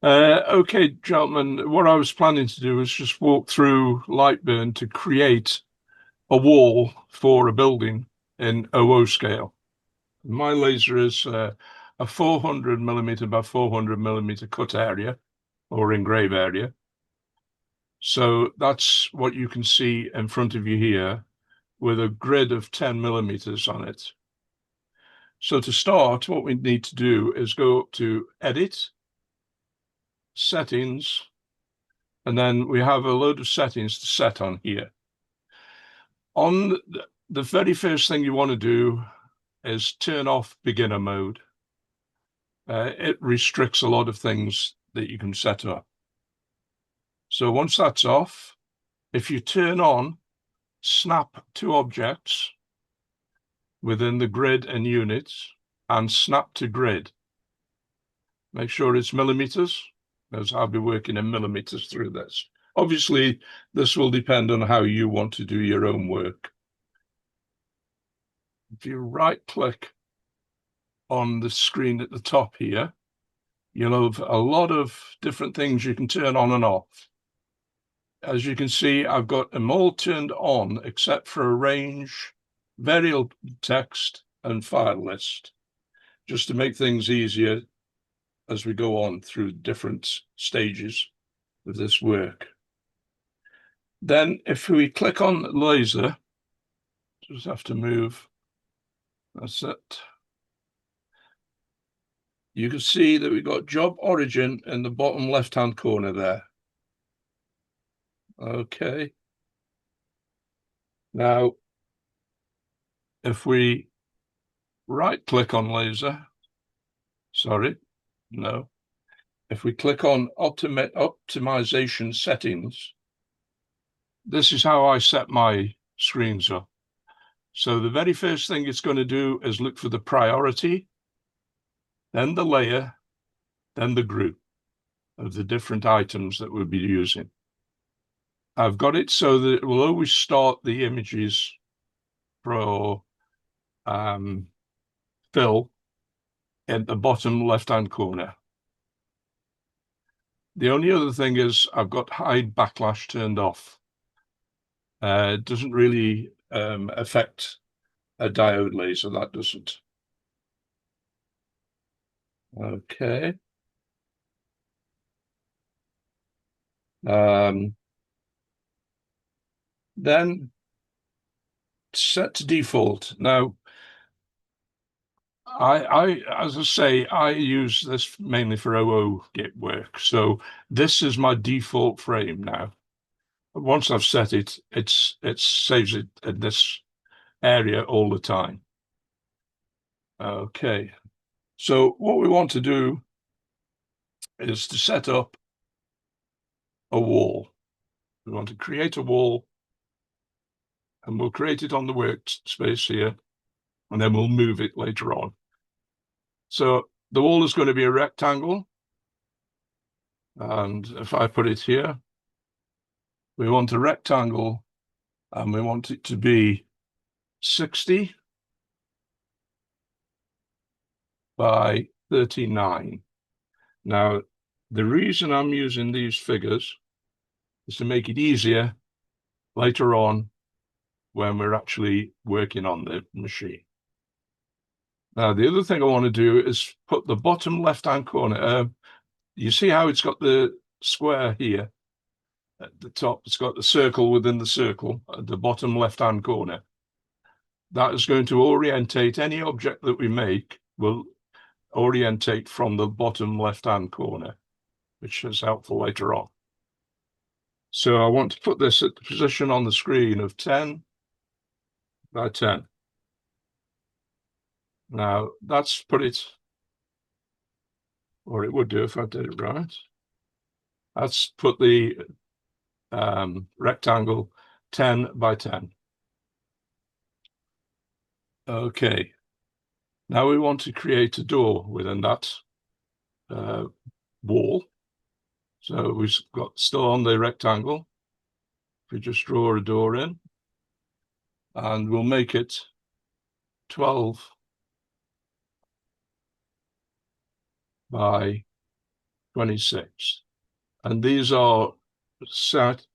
Okay, gentlemen, what I was planning to do was just walk through Lightburn to create a wall for a building in OO scale. My laser is a 400 millimeter by 400 millimeter cut area or engrave area. So that's what you can see in front of you here with a grid of 10 millimeters on it. So to start, what we need to do is go up to Edit, Settings, and then we have a load of settings to set on here. On the very first thing you want to do is turn off beginner mode. It restricts a lot of things that you can set up. So once that's off, if you turn on snap to objects within the grid and units and snap to grid, make sure it's millimeters, as I'll be working in millimeters through this. Obviously, this will depend on how you want to do your own work. If you right click on the screen at the top here, you'll have a lot of different things you can turn on and off. As you can see, I've got them all turned on except for arrange, variable text, and file list, just to make things easier as we go on through different stages of this work. Then if we click on laser, just have to move, that's it. You can see that we've got job origin in the bottom left-hand corner there. Okay. Now, if we right-click on laser, sorry, no. If we click on optimization settings, this is how I set my screens up. So the very first thing it's going to do is look for the priority, then the layer, then the group of the different items that we'll be using. I've got it so that it will always start the images for fill in the bottom left-hand corner. The only other thing is I've got hide backlash turned off. It doesn't really affect a diode laser, that doesn't. Okay. Then set to default. Now, as I say, I use this mainly for OO git work. So this is my default frame now. Once I've set it, it saves it in this area all the time. Okay. So what we want to do is to set up a wall. We want to create a wall, and we'll create it on the workspace here, and then we'll move it later on. So the wall is going to be a rectangle. And if I put it here, we want a rectangle and we want it to be 60 by 39. Now, the reason I'm using these figures is to make it easier later on when we're actually working on the machine. Now, the other thing I want to do is put the bottom left-hand corner. You see how it's got the square here at the top? It's got the circle within the circle at the bottom left-hand corner. That is going to orientate any object that we make will orientate from the bottom left-hand corner, which is helpful later on. So I want to put this at the position on the screen of 10 by 10. Now that's put it, or it would do if I did it right. That's put the rectangle 10 by 10. Okay. Now we want to create a door within that wall. So we've got still on the rectangle. We just draw a door in, and we'll make it 12 by 26. And these are set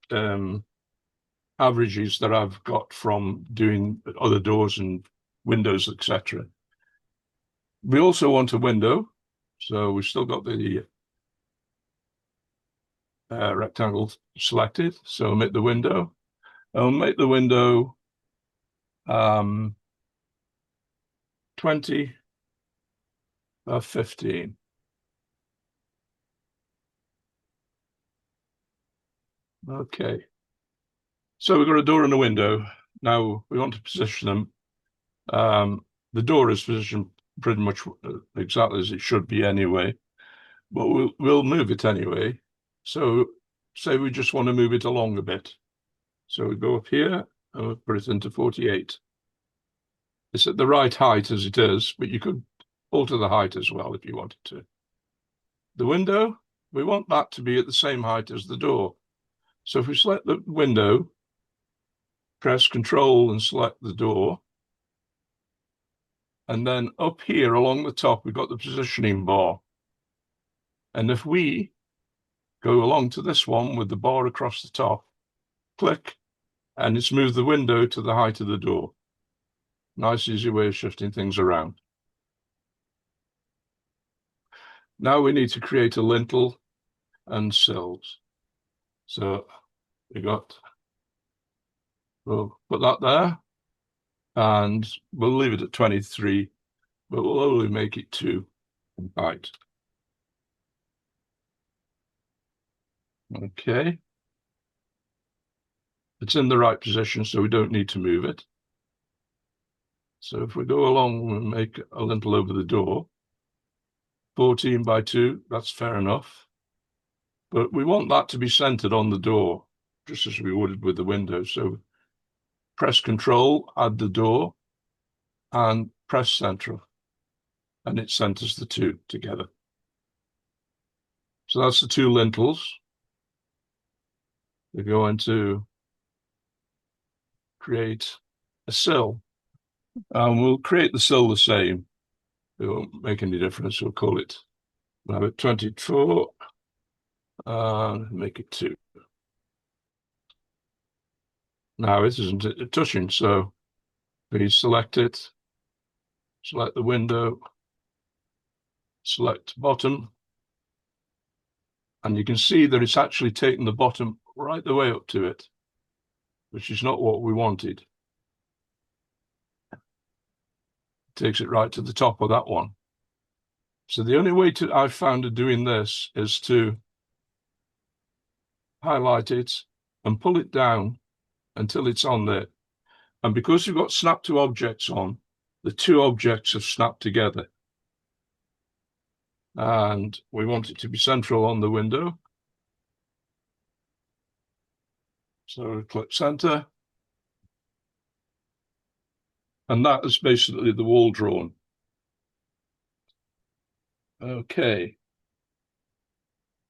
averages that I've got from doing other doors and windows, etc. We also want a window, so we've still got the rectangle selected. So make the window. I'll make the window 20 by 15. Okay. So we've got a door and a window. Now we want to position them. The door is positioned pretty much exactly as it should be anyway, but we'll move it anyway. So say we just want to move it along a bit. So we go up here and we'll put it into 48. It's at the right height as it is, but you could alter the height as well if you wanted to. The window, we want that to be at the same height as the door. So if we select the window, press Control and select the door, and then up here along the top, we've got the positioning bar. And if we go along to this one with the bar across the top, click, and it's moved the window to the height of the door. Nice, easy way of shifting things around. Now we need to create a lintel and sills. So we'll put that there, and we'll leave it at 23, but we'll only make it 2 in height. Okay. It's in the right position, so we don't need to move it. So if we go along and make a lintel over the door, 14 by 2, that's fair enough. But we want that to be centered on the door, just as we would with the window. So press Control, add the door, and press Center, and it centers the two together. So that's the 2 lintels. We're going to create a sill, and we'll create the sill the same. It won't make any difference. We'll call it, we'll have it 24, and make it 2. Now it isn't touching, so we select it, select the window, select bottom, and you can see that it's actually taken the bottom right the way up to it, which is not what we wanted. It takes it right to the top of that one. So the only way I've found of doing this is to highlight it and pull it down until it's on there. And because we've got snap to objects on, the 2 objects have snapped together. And we want it to be central on the window. So click center. And that is basically the wall drawn. Okay.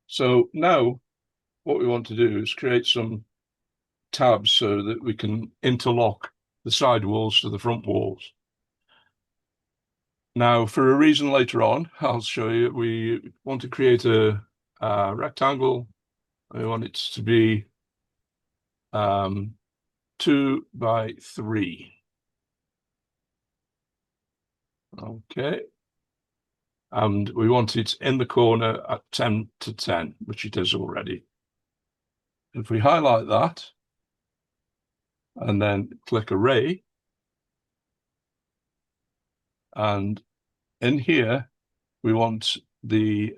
So now what we want to do is create some tabs so that we can interlock the side walls to the front walls. Now, for a reason later on, I'll show you, we want to create a rectangle. We want it to be 2 by 3. Okay. And we want it in the corner at 10 to 10, which it is already. If we highlight that and then click Array, and in here, we want the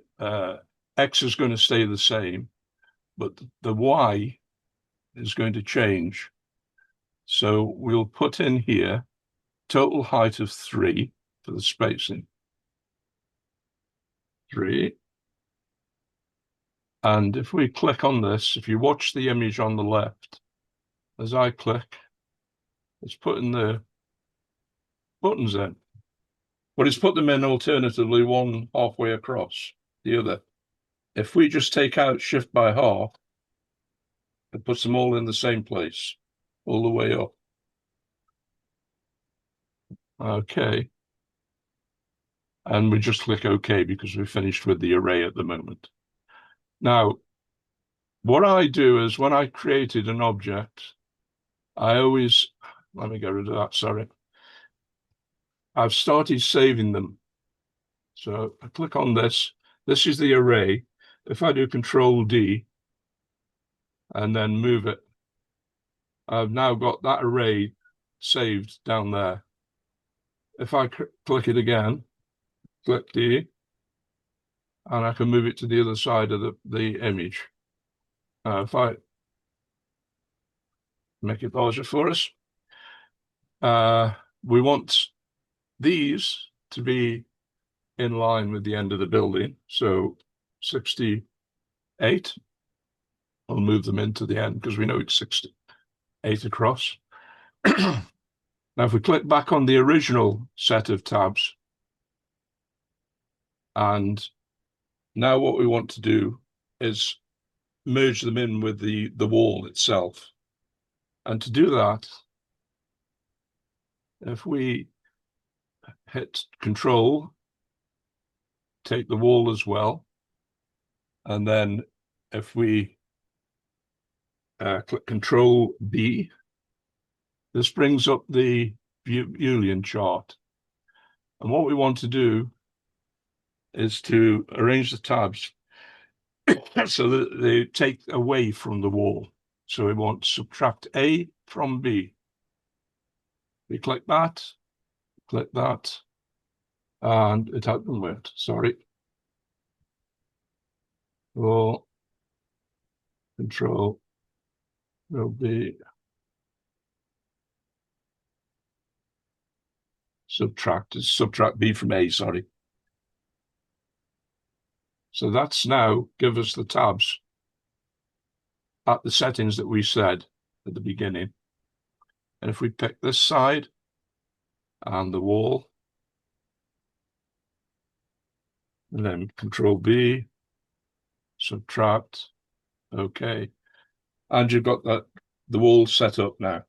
X is going to stay the same, but the Y is going to change. So we'll put in here total height of 3 for the spacing. 3. And if we click on this, if you watch the image on the left, as I click, it's putting the buttons in. But it's put them in alternatively, one halfway across the other. If we just take out Shift by half, it puts them all in the same place, all the way up. Okay. And we just click OK because we're finished with the array at the moment. Now, what I do is when I created an object, I always, let me get rid of that, sorry. I've started saving them. So I click on this. This is the array. If I do Control D and then move it, I've now got that array saved down there. If I click it again, click D, and I can move it to the other side of the image. If I make it larger for us, we want these to be in line with the end of the building. So 68, I'll move them into the end because we know it's 68 across. Now, if we click back on the original set of tabs, and now what we want to do is merge them in with the wall itself. And to do that, if we hit Control, take the wall as well, and then if we click Control B, this brings up the Boolean chart. And what we want to do is to arrange the tabs so that they take away from the wall. So we want to subtract A from B. We click that, and it hasn't worked, sorry. Or Control will be subtract B from A, sorry. So that's now give us the tabs at the settings that we said at the beginning. And if we pick this side and the wall, and then Control B, subtract, okay. And you've got the wall set up now.